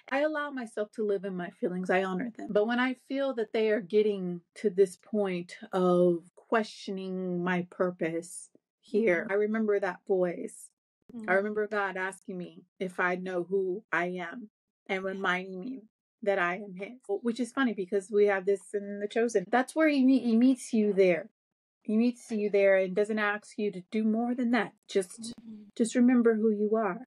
I allow myself to live in my feelings. I honor them. But when I feel that they are getting to this point of questioning my purpose here, I remember that voice. I remember God asking me if I know who I am and reminding me that I am His. Which is funny because we have this in The Chosen. That's where He meets you there. He meets you there and doesn't ask you to do more than that. Just remember who you are.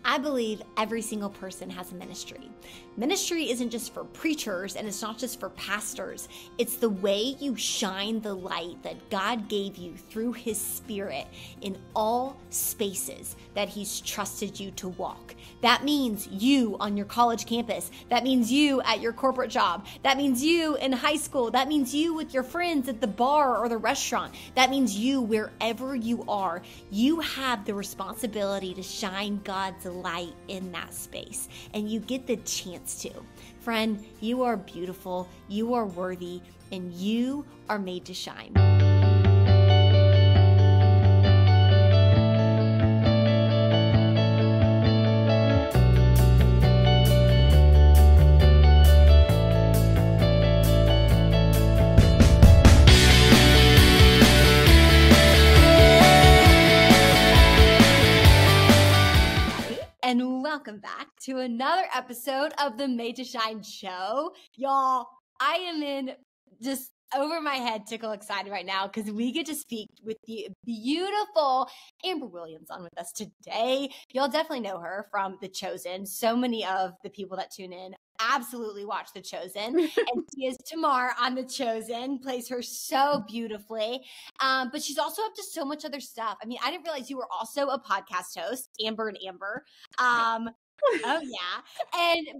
I believe every single person has a ministry. Ministry isn't just for preachers and it's not just for pastors. It's the way you shine the light that God gave you through His Spirit in all spaces that He's trusted you to walk. That means you on your college campus. That means you at your corporate job. That means you in high school. That means you with your friends at the bar or the restaurant. That means you wherever you are. You have the responsibility to shine God's light in that space, and you get the chance to. Friend, you are beautiful, you are worthy, and you are made to shine. And welcome back to another episode of the Made to Shine show. Y'all, I am in just over my head tickle excited right now because we get to speak with the beautiful Amber Williams on with us today. Y'all definitely know her from The Chosen. So many of the people that tune in absolutely watch The Chosen. And she is Tamar on The Chosen, plays her so beautifully. But she's also up to so much other stuff. I mean, I didn't realize you were also a podcast host, Amber and Amber. Oh yeah.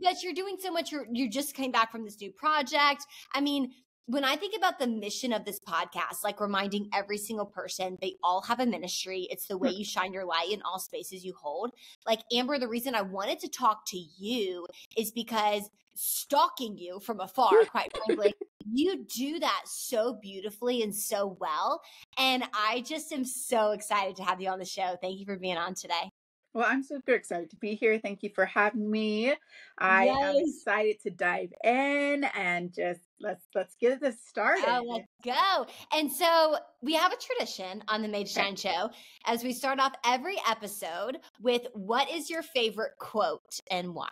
But you're doing so much. You just came back from this new project. I mean, when I think about the mission of this podcast, like reminding every single person, they all have a ministry. It's the way you shine your light in all spaces you hold. Like Amber, the reason I wanted to talk to you is because stalking you from afar, quite frankly, you do that so beautifully and so well. And I just am so excited to have you on the show. Thank you for being on today. Well, I'm super excited to be here. Thank you for having me. I am excited to dive in and just let's get this started. Oh, let's go. And so we have a tradition on the Made to Shine show as we start off every episode with what is your favorite quote and why?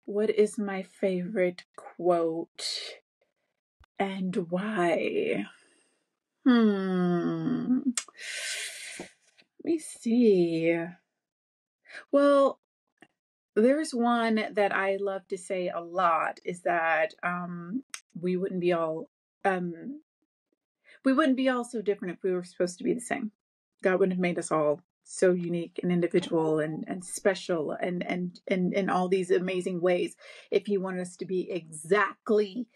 What is my favorite quote and why? Let me see. Well, there's one that I love to say a lot is that we wouldn't be all so different if we were supposed to be the same. God wouldn't have made us all so unique and individual and special and in all these amazing ways if He wanted us to be exactly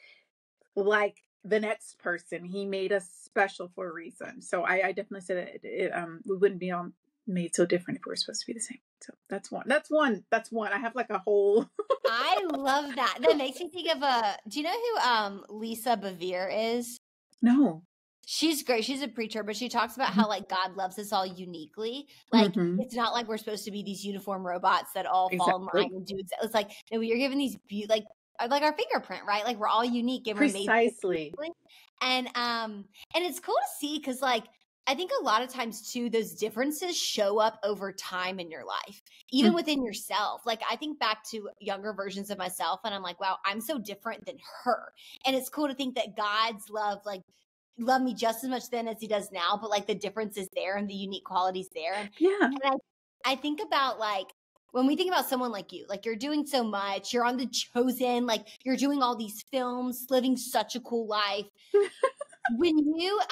like the next person. He made us special for a reason. So I definitely said that we wouldn't be all made so different if we were supposed to be the same. So that's one. I have like a whole I love that. That makes me think of do you know who Lisa Bevere is? No. She's great. She's a preacher, but she talks about how like God loves us all uniquely. Like it's not like we're supposed to be these uniform robots that all fall in line and do it's like no, you're given these like our fingerprint, right? Like we're all unique and precisely. And it's cool to see because like I think a lot of times too, those differences show up over time in your life, even within yourself. Like I think back to younger versions of myself and I'm like, wow, I'm so different than her. And it's cool to think that God's love me just as much then as He does now, but like the difference is there and the unique qualities there. And I think about like, when we think about someone like you, like you're doing so much, you're on The Chosen, like you're doing all these films, living such a cool life.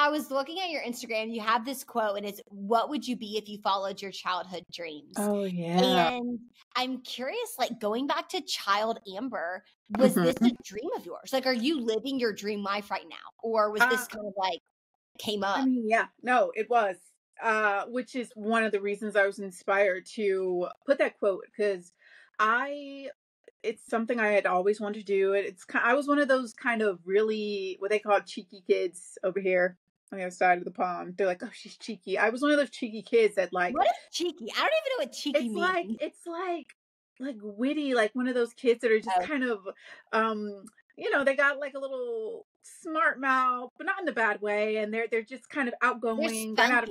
I was looking at your Instagram, you have this quote and it's, what would you be if you followed your childhood dreams? Oh yeah. And I'm curious, like going back to child Amber, was this a dream of yours? Like, are you living your dream life right now? Or was this kind of like came up? I mean, yeah, no, it was, which is one of the reasons I was inspired to put that quote because it's something I had always wanted to do. I was one of those kind of really, what they call cheeky kids over here on the other side of the pond. They're like, oh, she's cheeky. I was one of those cheeky kids that like. What is cheeky? I don't even know what cheeky means. It's like like witty, like one of those kids that are just Oh, kind of, they got like a little smart mouth, but not in a bad way. And they're just kind of they're outgoing. They're not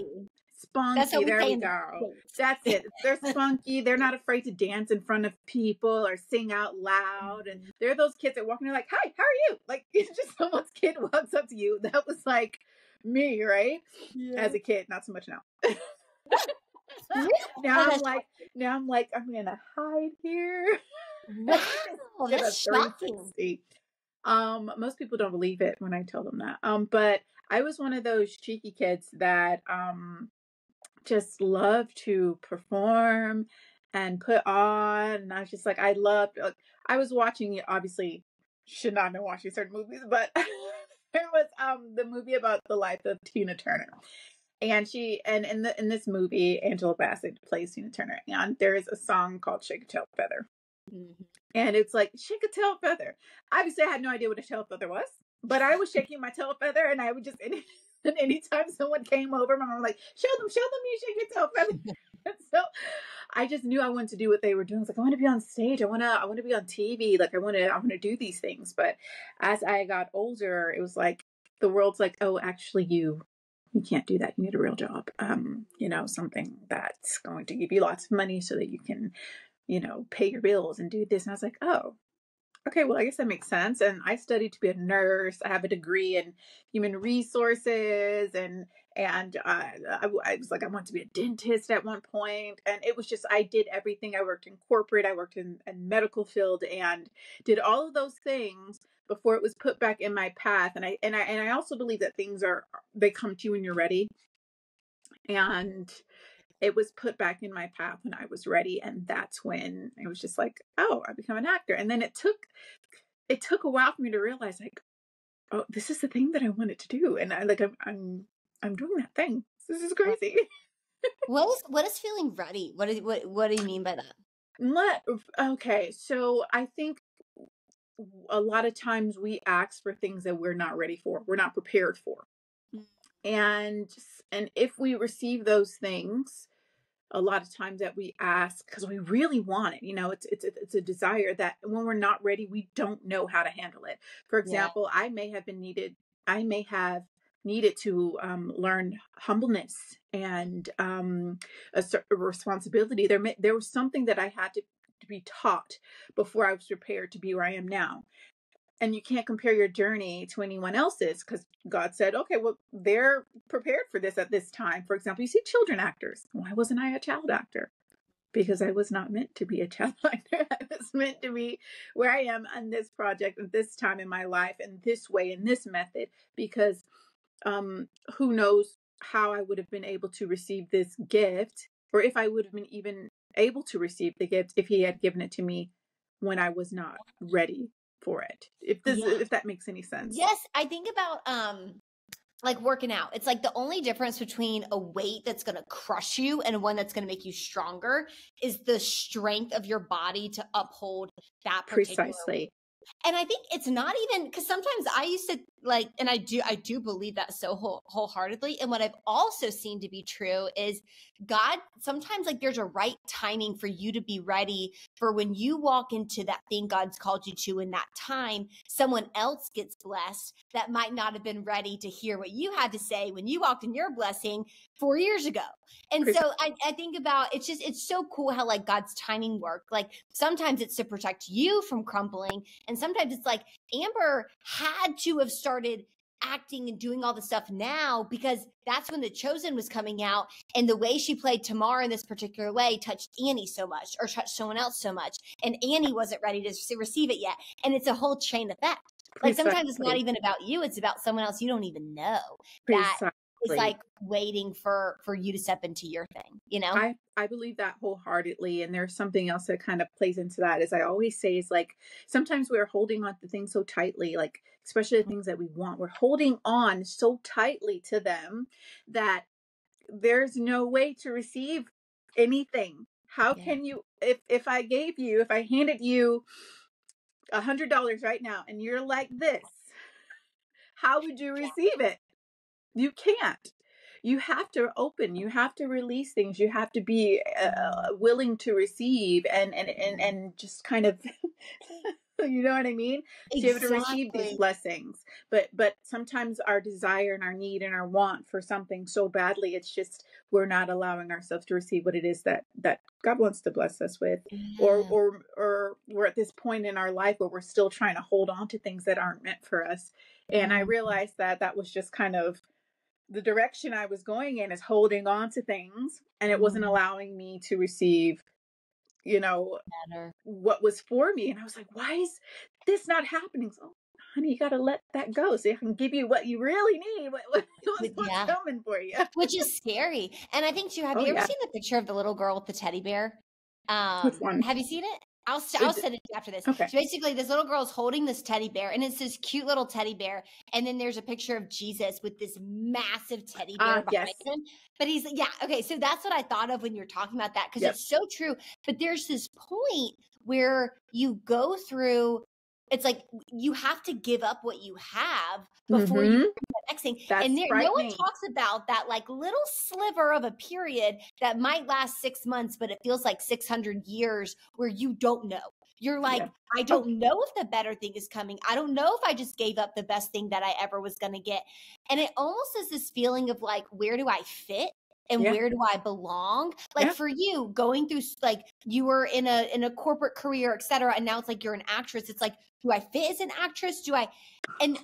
spunky. That's what spunky. we There say we in the go. That's States. it. They're spunky. They're not afraid to dance in front of people or sing out loud. And they're those kids that walk in, they're like, "Hi, how are you?" Like it's just someone's kid walks up to you. That was like me, right? Yeah. As a kid, not so much now. Really? now Oh, I'm that's like, now I'm like, I'm gonna hide here. wow. Get a That's shocking. 360. Most people don't believe it when I tell them that. But I was one of those cheeky kids that just loved to perform and put on. And I was just like, I loved. I was watching. Obviously, should not have been watching certain movies, but there was the movie about the life of Tina Turner. And in this movie, Angela Bassett plays Tina Turner, and there is a song called "Shake a Tail Feather," Mhm. and it's like shake a tail feather. Obviously, I had no idea what a tail feather was, but I was shaking my tail feather, and I would just and anytime someone came over, my mom was like, show them you shake your tail feather." And so I just knew I wanted to do what they were doing. I was like, I want to be on stage. I want to be on TV. Like I want to do these things. But as I got older, it was like the world's like, oh, actually, you can't do that. You need a real job. Something that's going to give you lots of money so that you can, pay your bills and do this. And I was like, oh, okay, well, I guess that makes sense. And I studied to be a nurse. I have a degree in human resources, and I was like, I want to be a dentist at one point, and it was just I did everything. I worked in corporate, I worked in medical field, and did all of those things before it was put back in my path. And I also believe that they come to you when you're ready, and it was put back in my path when I was ready, and that's when it was just like, oh, I become an actor. And then it took a while for me to realize, like, oh, this is the thing that I wanted to do, and I'm doing that thing. This is crazy. What is feeling ready? What do you mean by that? Okay, so I think a lot of times we ask for things that we're not ready for, we're not prepared for, Mm. and if we receive those things, a lot of times that we ask because we really want it. It's a desire that when we're not ready, we don't know how to handle it. For Yeah. example, I may have needed to learn humbleness and a responsibility. There was something that I had to be taught before I was prepared to be where I am now. And you can't compare your journey to anyone else's because God said, okay, well, they're prepared for this at this time. For example, you see children actors. Why wasn't I a child actor? Because I was not meant to be a child actor. I was meant to be where I am on this project at this time in my life, in this way, in this method, because who knows how I would have been able to receive this gift, or if I would have been even able to receive the gift if he had given it to me when I was not ready for it. Yeah. If that makes any sense. Yes, I think about like working out. It's like the only difference between a weight that's going to crush you and one that's going to make you stronger is the strength of your body to uphold that particular weight. Precisely. And I think it's not even because sometimes I used to like, and I do believe that so wholeheartedly. And what I've also seen to be true is God, sometimes like there's a right timing for you to be ready for when you walk into that thing God's called you to in that time, someone else gets blessed that might not have been ready to hear what you had to say when you walked in your blessing 4 years ago. And so I think about it's so cool how like God's timing worked. Like sometimes it's to protect you from crumbling, and sometimes it's like Amber had to have started acting and doing all the stuff now because that's when The Chosen was coming out, and the way she played Tamar in this particular way touched Annie so much or touched someone else so much, and Annie wasn't ready to receive it yet. And it's a whole chain effect. Like sometimes it's not even about you, it's about someone else you don't even know that is like waiting for you to step into your thing, you know? I believe that wholeheartedly. And there's something else that kind of plays into that, as I always say, is like sometimes we're holding on to things so tightly, like especially the things that we want. We're holding on so tightly to them that there's no way to receive anything. How can you, if I handed you $100 right now and you're like this, how would you receive it? You can't. you have to open, you have to release things, you have to be willing to receive and just kind of you know what I mean, to be able to receive these Exactly. blessings. But sometimes our desire and our need and our want for something so badly, it's just we're not allowing ourselves to receive what it is that God wants to bless us with, Yeah. or we're at this point in our life where we're still trying to hold on to things that aren't meant for us. And I Mm, realized that was just kind of the direction I was going in, is holding on to things, and it wasn't mm, allowing me to receive, you know, better. what was for me. And I was like, why is this not happening? So, honey, you got to let that go so I can give you what you really need, what's Yeah. coming for you. Which is scary. And I think too, have Oh, you ever yeah. seen the picture of the little girl with the teddy bear? Which one? Have you seen it? I'll It, send it to you after this. okay. So basically, this little girl is holding this teddy bear, and it's this cute little teddy bear. And then there's a picture of Jesus with this massive teddy bear behind Yes. him. But he's, yeah, okay. So that's what I thought of when you're talking about that, because Yep. it's so true. But there's this point where you go through, it's like you have to give up what you have before you next thing. That's And no one frightening. talks about that like little sliver of a period that might last 6 months, but it feels like 600 years where you don't know. You're like, Yeah. I don't know if the better thing is coming. I don't know if I just gave up the best thing that I ever was going to get. And it almost is this feeling of like, where do I fit? And Yeah. where do I belong? Like Yeah. for you, going through, like you were in a corporate career, et cetera, and now it's like you're an actress. It's like, do I fit as an actress? And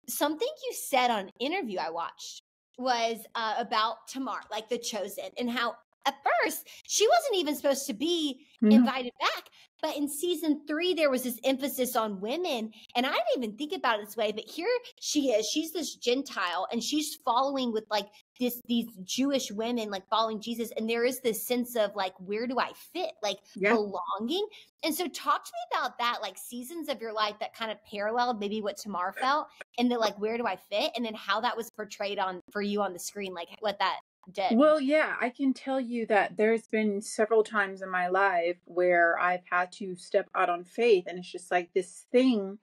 something you said on an interview I watched was about Tamar, like the chosen, and how at first she wasn't even supposed to be invited back. But in season 3, there was this emphasis on women. And I didn't even think about it this way, but here she is. She's this Gentile and she's following with like these Jewish women, like following Jesus. And there is this sense of like, where do I fit? Like Yeah. belonging. And so talk to me about that, like seasons of your life that kind of paralleled maybe what Tamar felt, and then like, where do I fit? And then how that was portrayed for you on the screen, like what that did. Well, yeah, I can tell you that there's been several times in my life where I've had to step out on faith, and it's just like this thing,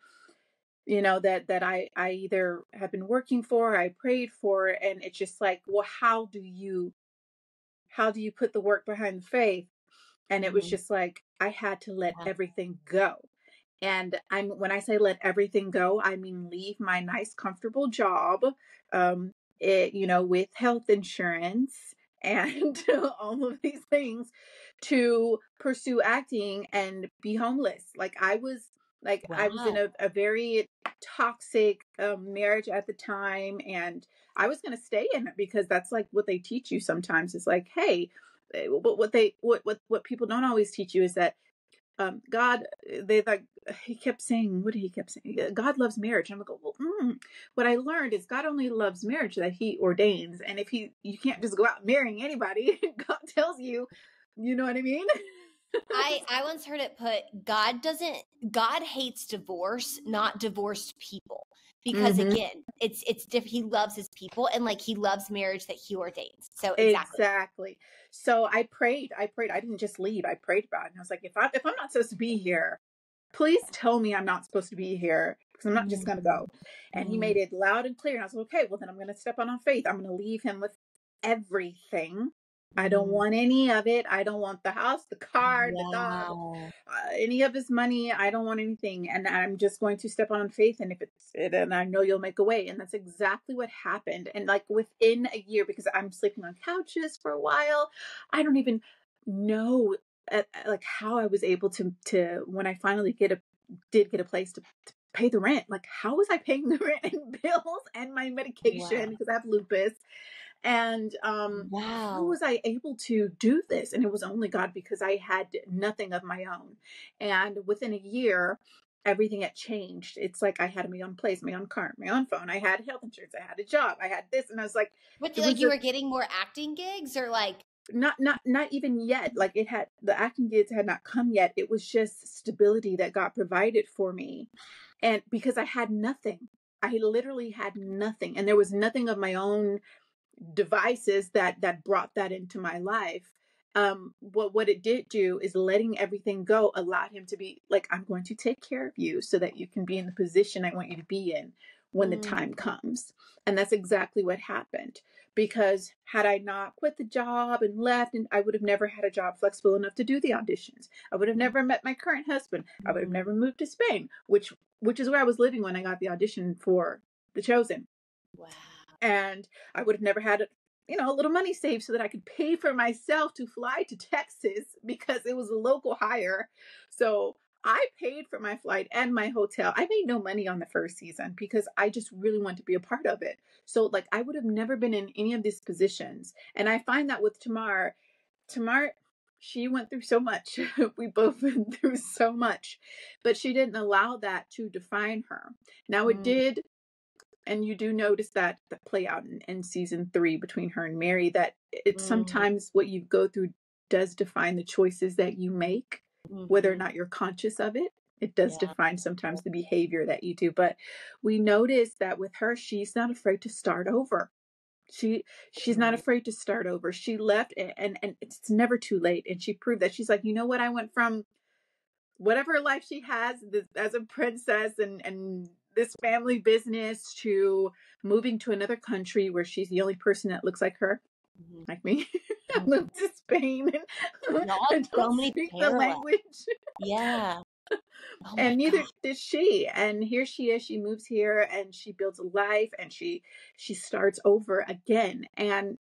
that I either have been working for, I prayed for, and it's just like, well, how do you put the work behind the faith? And it was just like I had to let everything go. And when I say let everything go, I mean leave my nice, comfortable job, with health insurance and all of these things, to pursue acting and be homeless. I was in a very toxic marriage at the time, and I was going to stay in it because that's like what they teach you sometimes. It's like, hey, but what people don't always teach you is that God, he kept saying, what did he kept saying? God loves marriage. And I'm like, well, what I learned is God only loves marriage that he ordains. And if you can't just go out marrying anybody, God tells you, you know what I mean? I once heard it put, God hates divorce, not divorced people. Because again, it's different. He loves his people, and like he loves marriage that he ordains. So Exactly. So I prayed. I didn't just leave. I prayed about it. And I was like, if I'm not supposed to be here, please tell me I'm not supposed to be here, because I'm not just going to go. And he made it loud and clear. And I was like, okay, well then I'm going to step on faith. I'm going to leave him with everything. I don't want any of it. I don't want the house, the car, the dog, any of his money. I don't want anything. And I'm just going to step on faith. And if it's it, and I know you'll make a way. And that's exactly what happened. And like within a year, because I'm sleeping on couches for a while, I don't even know like how I was able to when I finally did get a place to pay the rent. Like, how was I paying the rent and bills and my medication, because I have lupus? And how was I able to do this? And it was only God, because I had nothing of my own. And within a year, everything had changed. It's like I had my own place, my own car, my own phone. I had health insurance. I had a job. I had this, and I was like, what, like you were getting more acting gigs, or like not even yet. Like the acting gigs had not come yet. It was just stability that God provided for me, and because I had nothing. I literally had nothing, and there was nothing of my own devices that brought that into my life. What it did do is letting everything go allowed him to be like, I'm going to take care of you so that you can be in the position I want you to be in. when the time comes. And that's exactly what happened. Because had I not quit the job and left, and I would have never had a job flexible enough to do the auditions. I would have never met my current husband. I would have never moved to Spain, which is where I was living when I got the audition for The Chosen. Wow. And I would have never had a little money saved so that I could pay for myself to fly to Texas because it was a local hire. So I paid for my flight and my hotel. I made no money on the first season because I just really wanted to be a part of it. So like I would have never been in any of these positions. And I find that with Tamar, she went through so much. We both went through so much, but she didn't allow that to define her. Now it did. And you do notice that play out in season 3 between her and Mary, that it's sometimes what you go through does define the choices that you make, whether or not you're conscious of it. It does define sometimes the behavior that you do. But we notice that with her, she's not afraid to start over. She's not afraid to start over. She left and it's never too late. And she proved that. She's like, you know what? I went from whatever life she has as a princess and this family business to moving to another country where she's the only person that looks like her, like me. I moved to Spain and I don't speak the language. Yeah. Oh and neither did she. And here she is. She moves here and she builds a life and she starts over again. And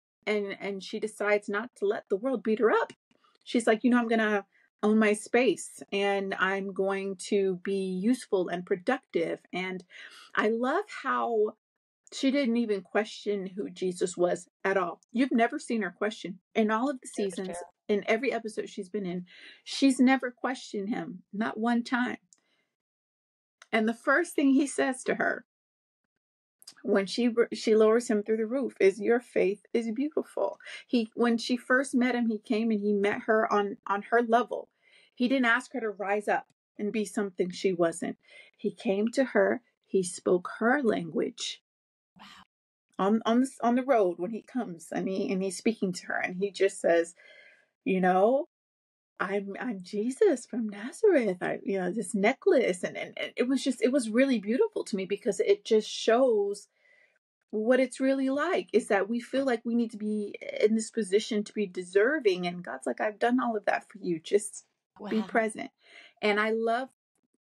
she decides not to let the world beat her up. She's like, I'm going to own my space and I'm going to be useful and productive. And I love how she didn't even question who Jesus was at all. You've never seen her question in all of the seasons, in every episode she's been in. She's never questioned him, not one time. And the first thing he says to her when she lowers him through the roof is, your faith is beautiful. When she first met him, he came and he met her on her level. He didn't ask her to rise up and be something she wasn't. He came to her. He spoke her language. Wow. On the road when he comes and he's speaking to her and he just says, I'm Jesus from Nazareth. This necklace and it was really beautiful to me because it just shows what it's really like, is that we feel like we need to be in this position to be deserving. And God's like, I've done all of that for you. Just be present. And I love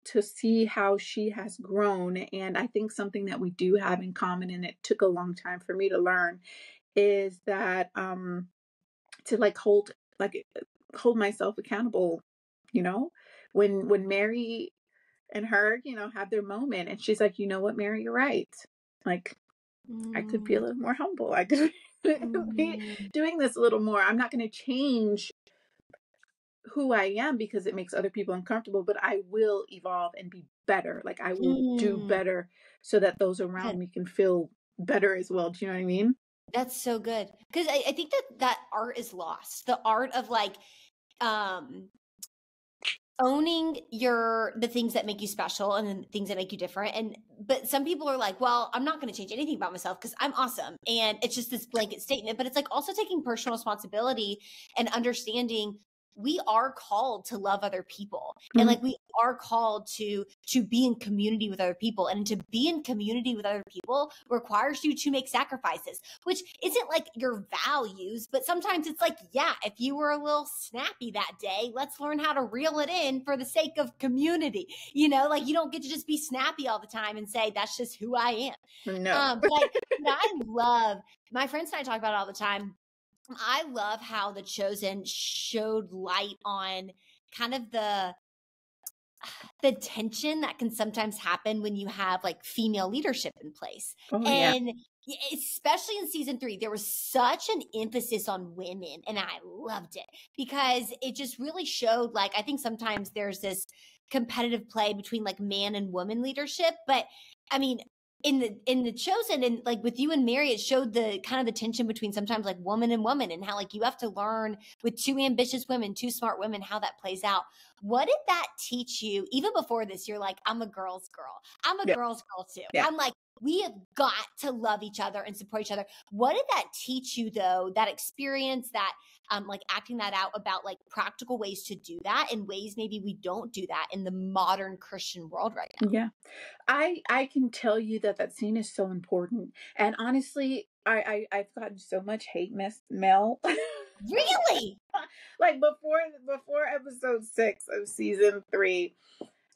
to see how she has grown. And I think something that we do have in common, and it took a long time for me to learn, is that to hold myself accountable. When Mary and her have their moment and she's like, you know what, Mary, you're right. Like, I could be a little more humble. I could be doing this a little more. I'm not going to change who I am because it makes other people uncomfortable, but I will evolve and be better. Like I will do better so that those around me can feel better as well. Do you know what I mean? That's so good. Because I think that art is lost. The art of owning the things that make you special and the things that make you different. But some people are like, well, I'm not going to change anything about myself because I'm awesome. And it's just this blanket statement, but it's like also taking personal responsibility and understanding we are called to love other people. And like we are called to be in community with other people. And to be in community with other people requires you to make sacrifices, which isn't like your values, but sometimes it's like, yeah, if you were a little snappy that day, let's learn how to reel it in for the sake of community. Like you don't get to just be snappy all the time and say, that's just who I am. No. But I love, my friends and I talk about it all the time. I love how The Chosen showed light on kind of the tension that can sometimes happen when you have like female leadership in place. And especially in season 3, there was such an emphasis on women and I loved it because it just really showed, like, I think sometimes there's this competitive play between like man and woman leadership. But I mean, in the Chosen and like with you and Mary, it showed the kind of the tension between sometimes like woman and woman and how like you have to learn with 2 ambitious women, 2 smart women, how that plays out. What did that teach you? Even before this, you're like, I'm a girl's girl. I'm a girl's girl too. Yeah. I'm like, we have got to love each other and support each other. What did that teach you though? That experience, that like acting that out, about like practical ways to do that in ways maybe we don't do that in the modern Christian world right now. Yeah. I can tell you that that scene is so important. And honestly, I've gotten so much hate mail. Really? Like before episode 6 of season 3,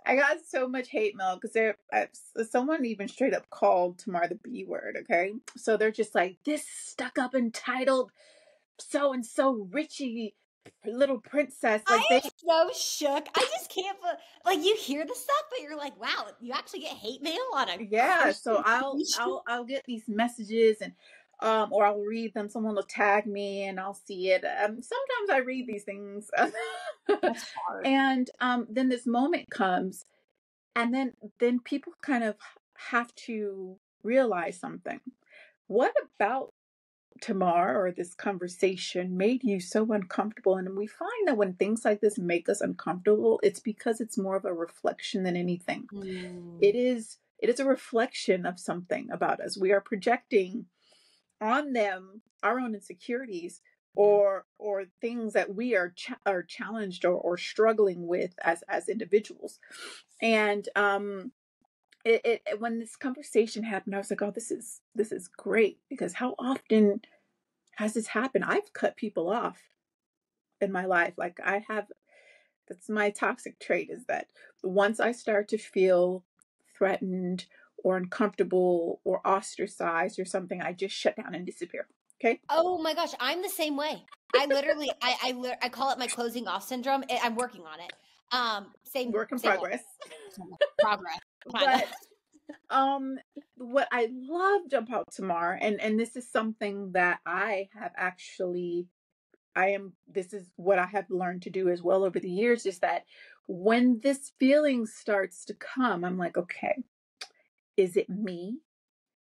I got so much hate mail because someone even straight up called Tamar the B word. Okay, so they're just like, this stuck up entitled so and so Richie little princess. Like I am so shook. I just can't. Like, you hear the stuff, but you're like, wow, you actually get hate mail on a yeah. So Christian TV show? I'll get these messages and or I'll read them. Someone will tag me and I'll see it. Sometimes I read these things, That's hard. and then this moment comes, and then people kind of have to realize something. What about Tamar or this conversation made you so uncomfortable? And we find that when things like this make us uncomfortable, it's because it's more of a reflection than anything. It is a reflection of something about us. We are projecting on them our own insecurities or things that we are challenged or struggling with as individuals. And when this conversation happened, I was like, oh, this is great, because how often has this happened? I've cut people off in my life. Like that's my toxic trait, is that once I start to feel threatened or uncomfortable or ostracized or something, I just shut down and disappear. Okay. Oh my gosh, I'm the same way. I literally, I call it my closing off syndrome. I'm working on it. Same Work in same progress. progress. But what I loved about Tamar, and this is something that this is what I have learned to do as well over the years, is that when this feeling starts to come, I'm like, okay, is it me?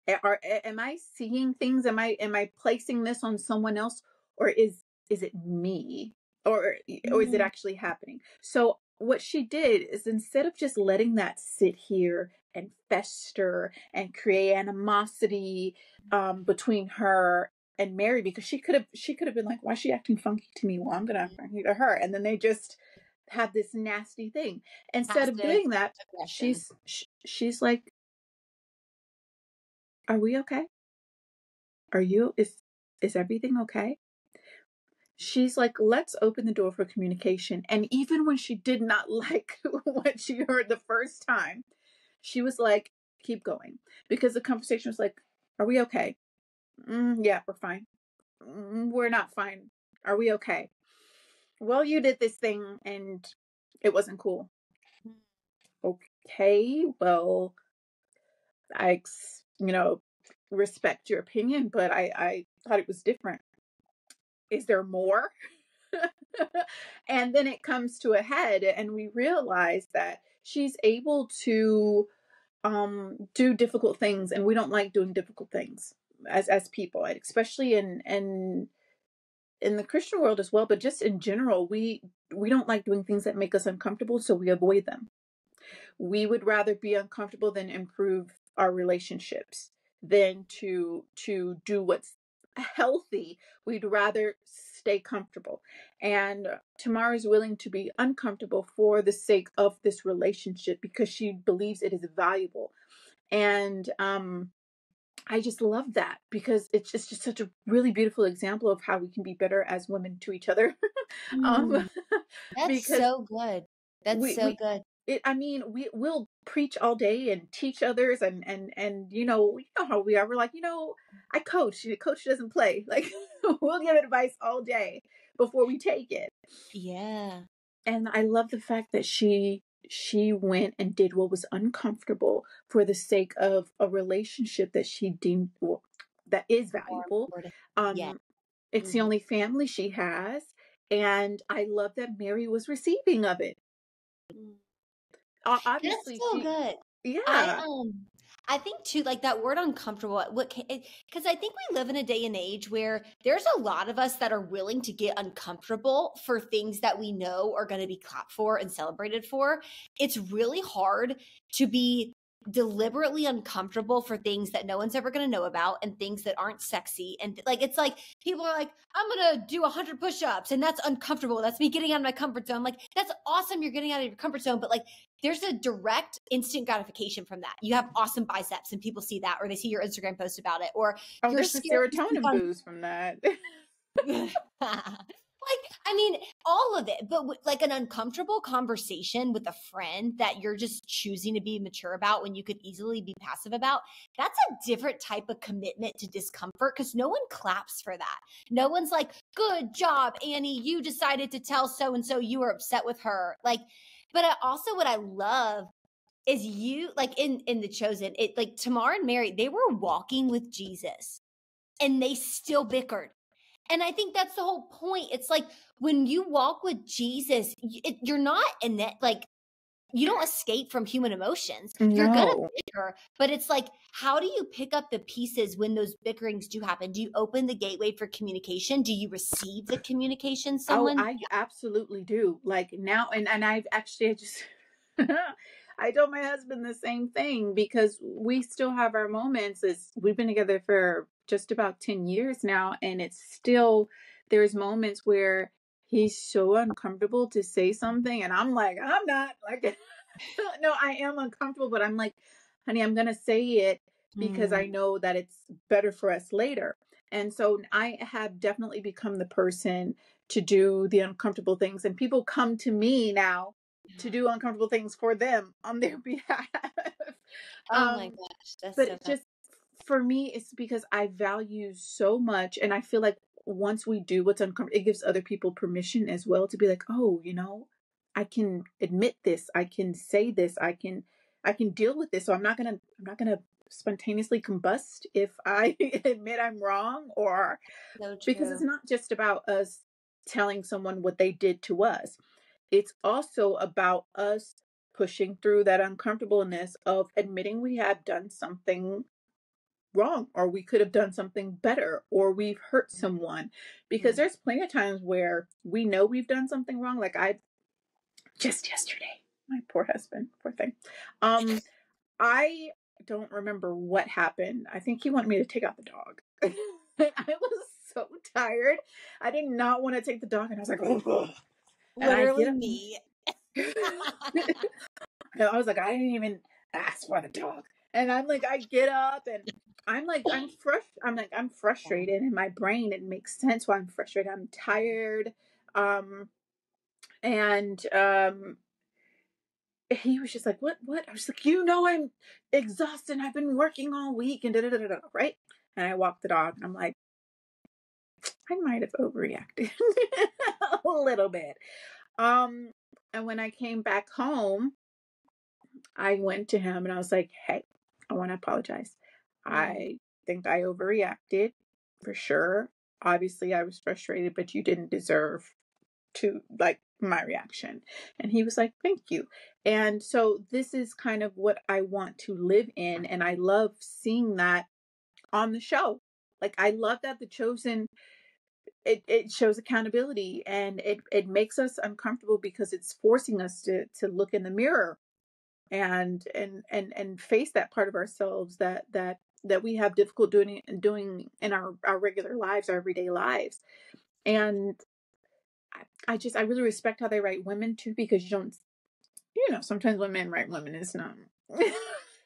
Am I seeing things? Am I placing this on someone else, or is it me, or is it actually happening? So what she did is, instead of just letting that sit here and fester and create animosity between her and Mary, because she could have been like, why is she acting funky to me? Well, I'm gonna act funky to her, and then they just have this nasty thing. Instead of doing that, she's like, are we okay? Is everything okay? She's like, let's open the door for communication. And even when she did not like what she heard the first time, she was like, keep going. Because the conversation was like, are we okay? Yeah, we're fine. We're not fine. Are we okay? Well, you did this thing and it wasn't cool. Okay, well, I respect your opinion, but I thought it was different. Is there more? And then it comes to a head, and we realize that she's able to do difficult things, and we don't like doing difficult things as people, especially in the Christian world as well, but just in general, we don't like doing things that make us uncomfortable, so we avoid them. We would rather be uncomfortable than improve our relationships, than to do what's healthy. We'd rather stay comfortable. And Tamar is willing to be uncomfortable for the sake of this relationship, because she believes it is valuable. And I just love that, because it's just such a really beautiful example of how we can be better as women to each other. That's so good. That's so good. We'll preach all day and teach others, and you know how we are. We're like, I coach. The coach doesn't play. Like, we'll give advice all day before we take it. Yeah. And I love the fact that she went and did what was uncomfortable for the sake of a relationship that she deemed that is valuable. Yeah. It's the only family she has, and I love that Mary was receiving of it. Obviously, that's so good. Yeah. I think too, like that word uncomfortable, because I think we live in a day and age where there's a lot of us that are willing to get uncomfortable for things that we know are going to be clapped for and celebrated for. It's really hard to be deliberately uncomfortable for things that no one's ever going to know about and things that aren't sexy. And like, it's like people are like, I'm going to do 100 push-ups and that's uncomfortable. That's me getting out of my comfort zone. I'm like, that's awesome. You're getting out of your comfort zone. But like, there's a direct instant gratification from that. You have awesome biceps and people see that, or they see your Instagram post about it, or Oh, you're there's a scared to speak serotonin on boost from that. like, I mean, all of it, but like an uncomfortable conversation with a friend that you're just choosing to be mature about when you could easily be passive about, that's a different type of commitment to discomfort, because no one claps for that. No one's like, good job, Annie, you decided to tell so-and-so you were upset with her. Like, but what I love is you, like in The Chosen, it like Tamar and Mary, they were walking with Jesus and they still bickered. And I think that's the whole point. It's like when you walk with Jesus, you're not in that, like, you don't escape from human emotions. You're going to No. bicker, but it's like, how do you pick up the pieces when those bickerings do happen? Do you open the gateway for communication? Do you receive the communication Oh, someone? I absolutely do. Like now, and I've actually just, I told my husband the same thing, because we still have our moments. We've been together for just about 10 years now, and it's still, there's moments where he's so uncomfortable to say something, and I'm like, I'm not like, no, I am uncomfortable, but I'm like, honey, I'm going to say it because I know that it's better for us later. And so I have definitely become the person to do the uncomfortable things, and people come to me now to do uncomfortable things for them on their behalf. Oh my gosh, that's But so it fun. just, for me, it's because I value so much, and I feel like once we do what's uncomfortable, it gives other people permission as well to be like, oh, I can admit this, I can say this, I can deal with this. So I'm not gonna spontaneously combust if I admit I'm wrong, or So because it's true. not just about us telling someone what they did to us. It's also about us pushing through that uncomfortableness of admitting we have done something wrong, or we could have done something better, or we've hurt someone. Because there's plenty of times where we know we've done something wrong. Like I just yesterday, my poor husband, poor thing. I don't remember what happened. I think he wanted me to take out the dog. I was so tired. I did not want to take the dog, and I was like, oh. And I Literally get up. me. I was like, I didn't even ask for the dog. And I'm like, I get up, and I'm frustrated in my brain. It makes sense why I'm frustrated. I'm tired. And he was just like, what? I was like, I'm exhausted. I've been working all week and da da da da, right? And I walked the dog, and I'm like, I might have overreacted a little bit. And when I came back home, I went to him and I was like, hey, I want to apologize. I think I overreacted for sure. Obviously, I was frustrated, but you didn't deserve to like my reaction. And he was like, thank you. And so this is kind of what I want to live in. And I love seeing that on the show. Like, I love that The Chosen, it shows accountability, and it makes us uncomfortable because it's forcing us to look in the mirror and face that part of ourselves that we have difficult doing in our regular lives, our everyday lives. And I really respect how they write women too, because you don't, sometimes when men write women, it's not,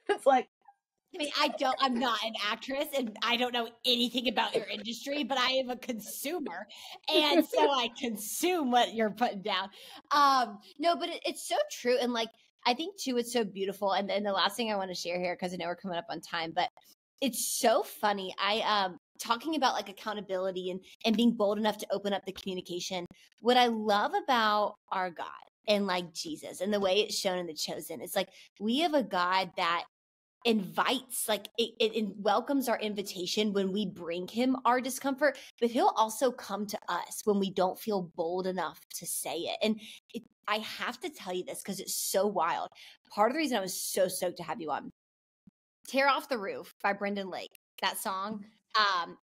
it's like, I mean, I'm not an actress and I don't know anything about your industry, but I am a consumer. And so I consume what you're putting down. No, but it's so true. And like, I think too, it's so beautiful. And then the last thing I want to share here, because I know we're coming up on time, but it's so funny. Talking about like accountability and being bold enough to open up the communication. What I love about our God and like Jesus and the way it's shown in The Chosen, it's like we have a God that invites, like it welcomes our invitation when we bring him our discomfort, but he'll also come to us when we don't feel bold enough to say it. And I have to tell you this because it's so wild. Part of the reason I was so stoked to have you on, Tear Off the Roof by Brendan Lake, that song,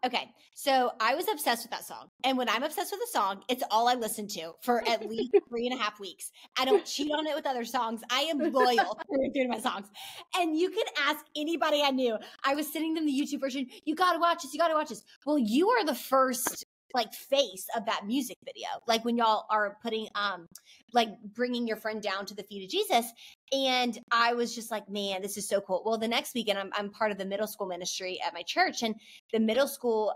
Okay. So I was obsessed with that song. And when I'm obsessed with a song, it's all I listen to for at least 3.5 weeks. I don't cheat on it with other songs. I am loyal to my songs. And you can ask anybody I knew. I was sending them the YouTube version. You got to watch this. You got to watch this. Well, you are the first like face of that music video. Like when y'all are putting, like bringing your friend down to the feet of Jesus. And I was just like, man, this is so cool. Well, the next weekend, I'm part of the middle school ministry at my church, and the middle school,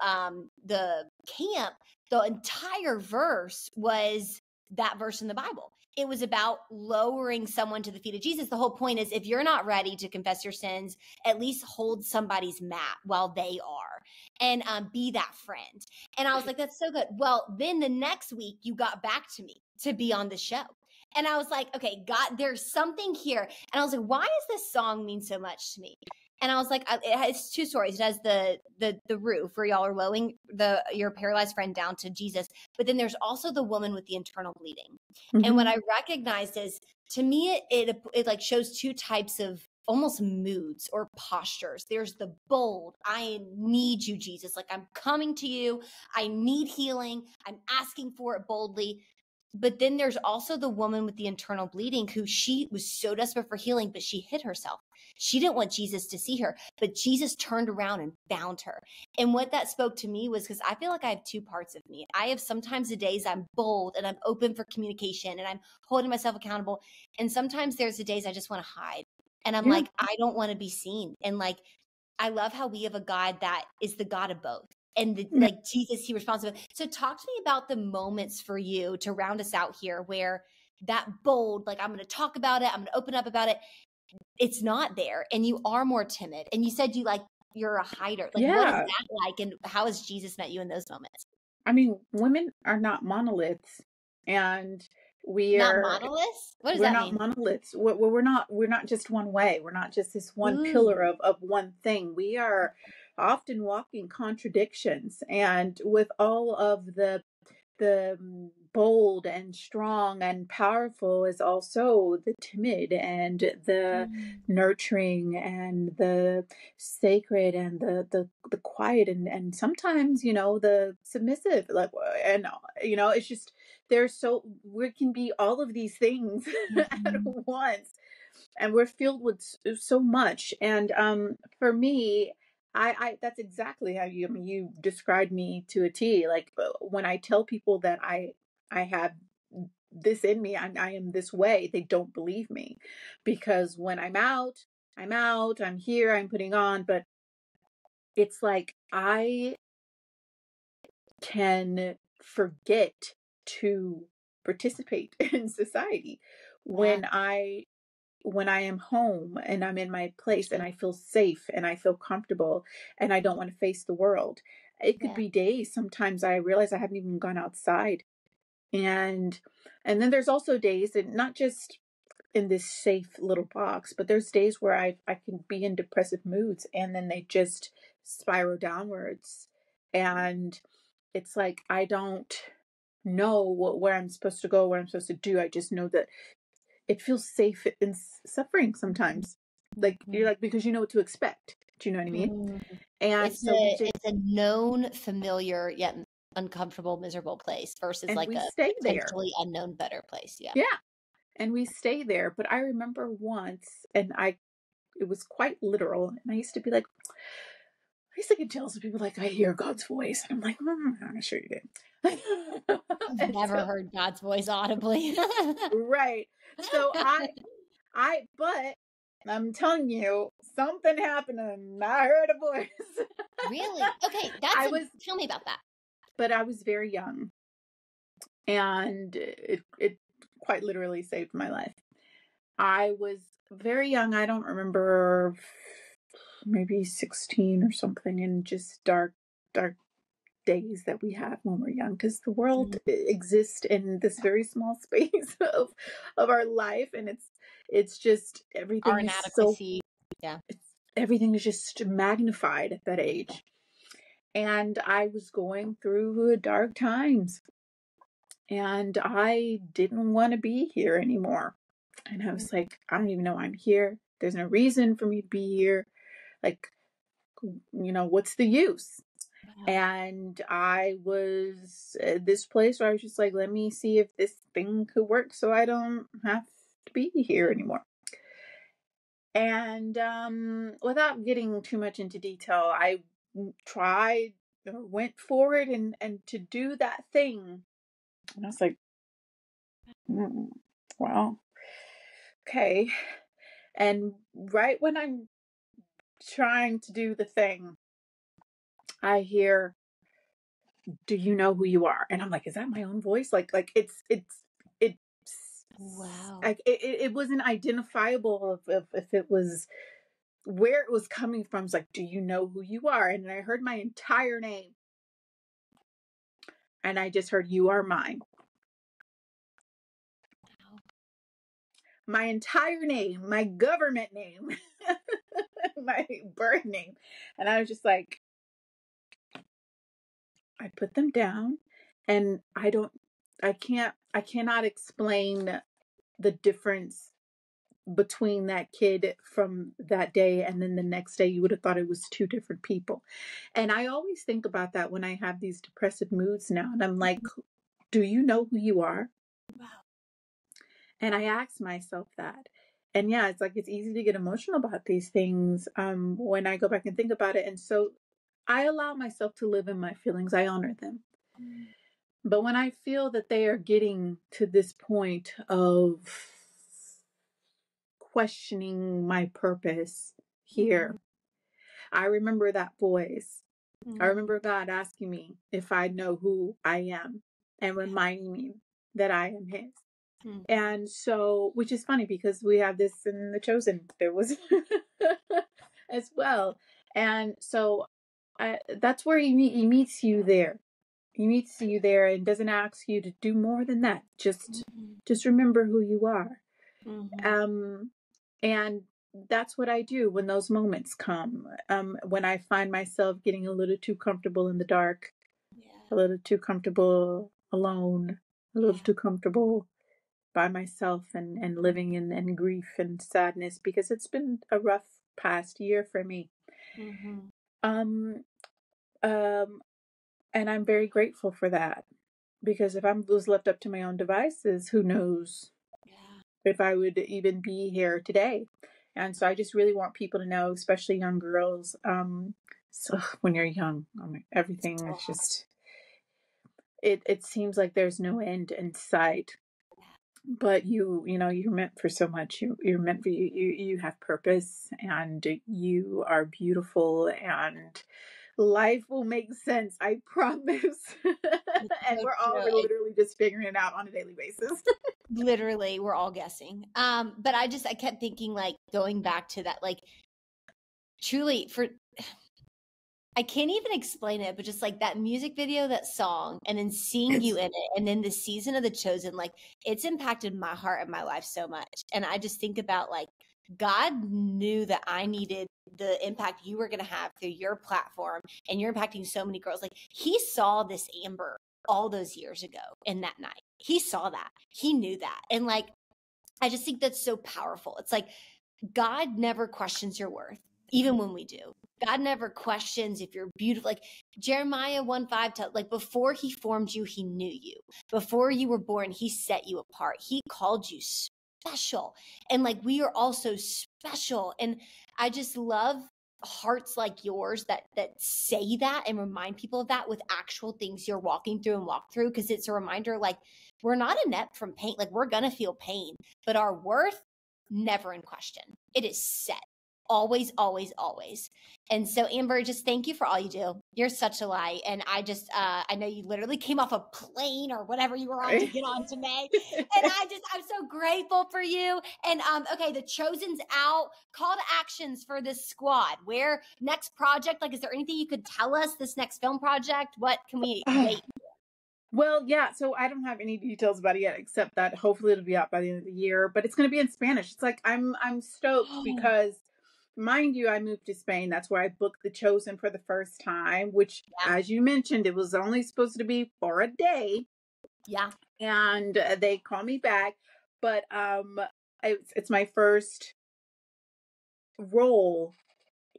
the camp, the entire verse was that verse in the Bible. It was about lowering someone to the feet of Jesus. The whole point is, if you're not ready to confess your sins, at least hold somebody's mat while they are, and be that friend. And I was like, that's so good. Well, then the next week you got back to me to be on the show. And I was like, okay, God, there's something here. And I was like, why does this song mean so much to me? And I was like, it has two stories. It has the roof where y'all are lowering your paralyzed friend down to Jesus. But then there's also the woman with the internal bleeding. Mm-hmm. And what I recognized is, to me, it like shows two types of almost moods or postures. There's the bold, I need you, Jesus. Like, I'm coming to you. I need healing. I'm asking for it boldly. But then there's also the woman with the internal bleeding, who she was so desperate for healing, but she hid herself. She didn't want Jesus to see her, but Jesus turned around and found her. And what that spoke to me was, because I feel like I have two parts of me. I have sometimes the days I'm bold and I'm open for communication and I'm holding myself accountable. And sometimes there's the days I just want to hide. And I'm like, I don't want to be seen. And like, I love how we have a God that is the God of both. And like Jesus, he responds to it. So talk to me about the moments for you, to round us out here, where that bold, like, I'm going to talk about it, I'm going to open up about it, it's not there, and you are more timid. And you said you're a hider. Like, what is that like, and how has Jesus met you in those moments? I mean, women are not monoliths, and Not monoliths? What does that mean? We're not monoliths. We're not just one way. We're not just this one pillar of one thing. We are often walking contradictions, and with all of the bold and strong and powerful is also the timid and the nurturing and the sacred and the quiet and sometimes, the submissive, like, and it's just, we can be all of these things at once, and we're filled with so much. And for me, I that's exactly how you described me to a T. Like, when I tell people that I have this in me, I am this way, they don't believe me, because when I'm out, I'm here, I'm putting on, but it's like I can forget to participate in society when I am home and I'm in my place and I feel safe and I feel comfortable and I don't want to face the world. It could be days. Sometimes I realize I haven't even gone outside. And then there's also days, and not just in this safe little box, but there's days where I can be in depressive moods, and then they just spiral downwards. And it's like, I don't know where I'm supposed to go, what I'm supposed to do. I just know that it feels safe in suffering sometimes. Like, you're like, because you know what to expect. Do you know what I mean? And it's a known, familiar, yet uncomfortable, miserable place versus like a potentially unknown, better place. Yeah. And we stay there. But I remember once, and it was quite literal. And I used to be like, I used to get jealous of people, like, I hear God's voice. And I'm like, I'm sure you did. I've never heard God's voice audibly. Right. So but I'm telling you, something happened and I heard a voice. Really? Okay. Tell me about that. But I was very young, and it quite literally saved my life. I was very young. I don't remember, maybe 16 or something, and just dark days that we have when we're young, because the world exists in this very small space of our life, and it's just everything. Our inadequacy. Everything is just magnified at that age. And I was going through dark times, and I didn't want to be here anymore. And I was like, I don't even know why I'm here. There's no reason for me to be here. Like, what's the use? And I was at this place where I was just like, let me see if this thing could work so I don't have to be here anymore. And without getting too much into detail, I tried or went forward and to do that thing. And I was like, well, okay. And right when I'm trying to do the thing, I hear, "Do you know who you are?" And I'm like, "Is that my own voice?" It's Wow. like it wasn't identifiable if it was where it was coming from. It's like, "Do you know who you are?" And I heard my entire name, and I just heard, "You are mine." My entire name, my government name, my birth name, and I was just like, I put them down, and I cannot explain the difference between that kid from that day and then the next day. You would have thought it was two different people. And I always think about that when I have these depressive moods now. And I'm like, do you know who you are? Wow. And I ask myself that. And yeah, it's like it's easy to get emotional about these things when I go back and think about it. And so I allow myself to live in my feelings. I honor them. But when I feel that they are getting to this point of questioning my purpose here, I remember that voice. I remember God asking me if I know who I am and reminding me that I am His. And so, which is funny because we have this in The Chosen, there was as well. And so that's where he meets you there. He meets you there and doesn't ask you to do more than that. Just remember who you are. And that's what I do when those moments come. When I find myself getting a little too comfortable in the dark, a little too comfortable alone, a little too comfortable by myself and living in grief and sadness, because it's been a rough past year for me. Um, and I'm very grateful for that, because if I was left up to my own devices, who knows if I would even be here today. And so I just really want people to know, especially young girls, so when you're young, everything is just, it seems like there's no end in sight. But you know, you're meant for so much. You're meant for you have purpose, and you are beautiful, and life will make sense, I promise. And So we're all true. literally just figuring it out on a daily basis. Literally, we're all guessing. But I kept thinking, like, going back to that, like, truly, I can't even explain it, but just like that music video, that song, and then seeing you in it, and then the season of The Chosen, like, it's impacted my heart and my life so much. And I just think about, like, God knew that I needed the impact you were going to have through your platform, and you're impacting so many girls. Like, He saw this Amber all those years ago in that night. He saw that. He knew that. And, like, I just think that's so powerful. It's like God never questions your worth, even when we do. God never questions if you're beautiful. Like Jeremiah 1:5, like before He formed you, He knew you. Before you were born, He set you apart. He called you special. And like we are also special. And I just love hearts like yours that say that and remind people of that with actual things you're walking through and walk through, because it's a reminder, like, we're not inept from pain. Like, we're gonna feel pain, but our worth never in question. It is set. Always, always, always. And so, Amber, just thank you for all you do. You're such a light. And I know you literally came off a plane or whatever you were on to get on today. And I'm so grateful for you. And okay, The Chosen's out. Call to actions for this squad. Where next project? Like, is there anything you could tell us this next film project? What can we wait? Well, yeah, so I don't have any details about it yet, except that hopefully it'll be out by the end of the year, but it's going to be in Spanish. It's like, I'm stoked because, mind you, I moved to Spain. That's where I booked The Chosen for the first time, which, as you mentioned, it was only supposed to be for a day. Yeah. And they call me back, but it's my first role,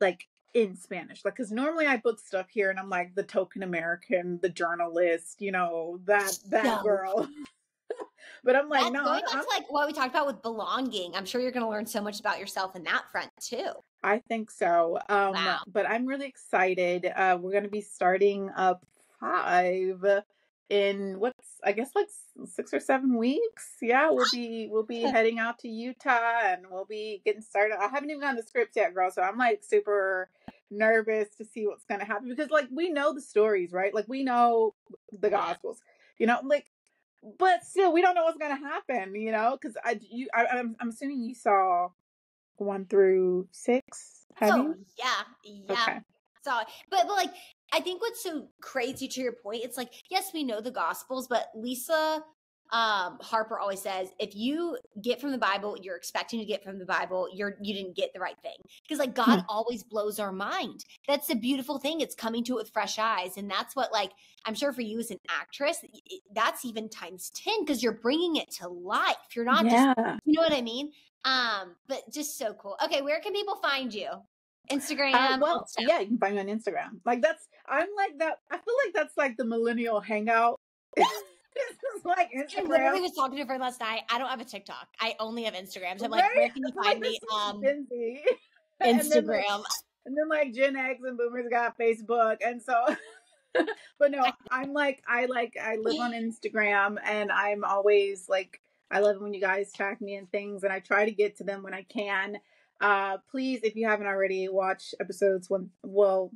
like, in Spanish. Like, because normally I book stuff here and I'm like the token American, the journalist, that So girl. But I'm like, that's no, going back to like what we talked about with belonging. I'm sure you're going to learn so much about yourself in that front too. I think so. Wow. But I'm really excited. We're going to be starting up 5 in I guess like 6 or 7 weeks. Yeah, we'll be heading out to Utah and we'll be getting started. I haven't even gotten the script yet, girl. So I'm like super nervous to see what's going to happen because like we know the stories, right? Like we know the Gospels, like, but still we don't know what's going to happen, because I'm assuming you saw 1 through 6. Have Oh, you? yeah. Okay. So, but like, I think what's so crazy to your point, it's like, yes, we know the Gospels, but Lisa Harper always says, if you get from the Bible, you're expecting to get from the Bible, you didn't get the right thing. Because like God always blows our mind. That's the beautiful thing. It's coming to it with fresh eyes. And that's what, like, I'm sure for you as an actress, that's even times 10 because you're bringing it to life. You're not just, you know what I mean? But just so cool. Okay, where can people find you? Instagram. Well, yeah, you can find me on Instagram. Like I'm like that. I feel like that's like the millennial hangout. This is like Instagram. I literally was talking to a friend last night. I don't have a TikTok. I only have Instagram. So I'm like, where can you find me? Instagram. And then like Gen X and Boomers got Facebook, and so. But no, I'm like I live on Instagram, and I'm always like I love it when you guys tag me and things, and I try to get to them when I can. Please, if you haven't already, watch episodes 4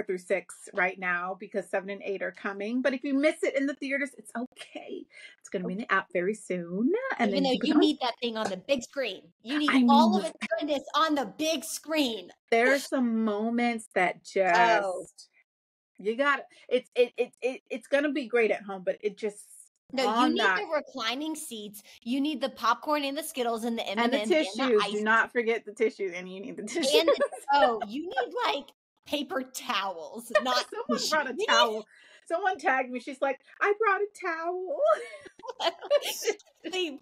through 6 right now because 7 and 8 are coming. But if you miss it in the theaters, it's okay. It's going to be in the app very soon. And even though you need that thing on the big screen, you need all of its goodness on the big screen. There are some moments that just you got it's going to be great at home, but it just. No, you need the reclining seats. You need the popcorn and the Skittles and the M&Ms and the tissues. Do not forget the tissues, and you need the tissues. And you need like paper towels. Not someone brought a towel. Someone tagged me. She's like, I brought a towel. The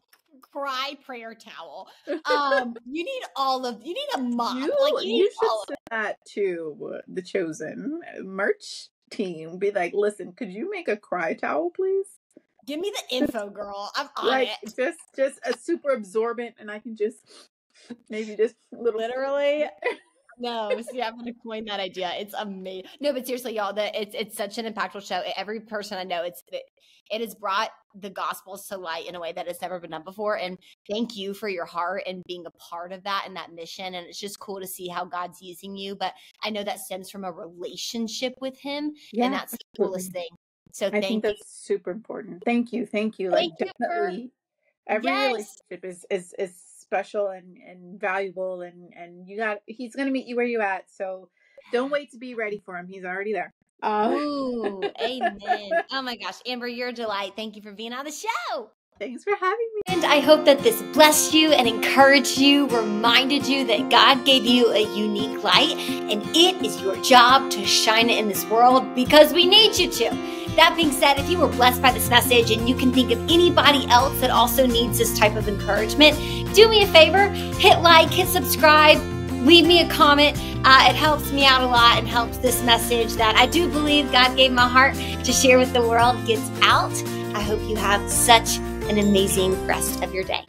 cry prayer towel. You need a mop. You should send that to the Chosen merch team. Be like, listen, could you make a cry towel, please? Give me the info, girl. I'm on it. Just a super absorbent, and I can just maybe just literally. No, see, I'm gonna coin that idea. It's amazing. No, but seriously, y'all, it's such an impactful show. Every person I know, it has brought the gospel to light in a way that has never been done before. And thank you for your heart and being a part of that and that mission. And it's just cool to see how God's using you. But I know that stems from a relationship with Him, and that's the coolest thing. So I think that's super important. Thank you. Like definitely every relationship is special and valuable, and he's going to meet you where you're at. So don't wait to be ready for him. He's already there. Ooh, amen. Oh my gosh, Amber, you're a delight. Thank you for being on the show. Thanks for having me. And I hope that this blessed you and encouraged you, reminded you that God gave you a unique light, and it is your job to shine it in this world because we need you to. That being said, if you were blessed by this message and you can think of anybody else that also needs this type of encouragement, do me a favor, hit like, hit subscribe, leave me a comment. It helps me out a lot and helps this message that I do believe God gave my heart to share with the world gets out. I hope you have such an amazing rest of your day.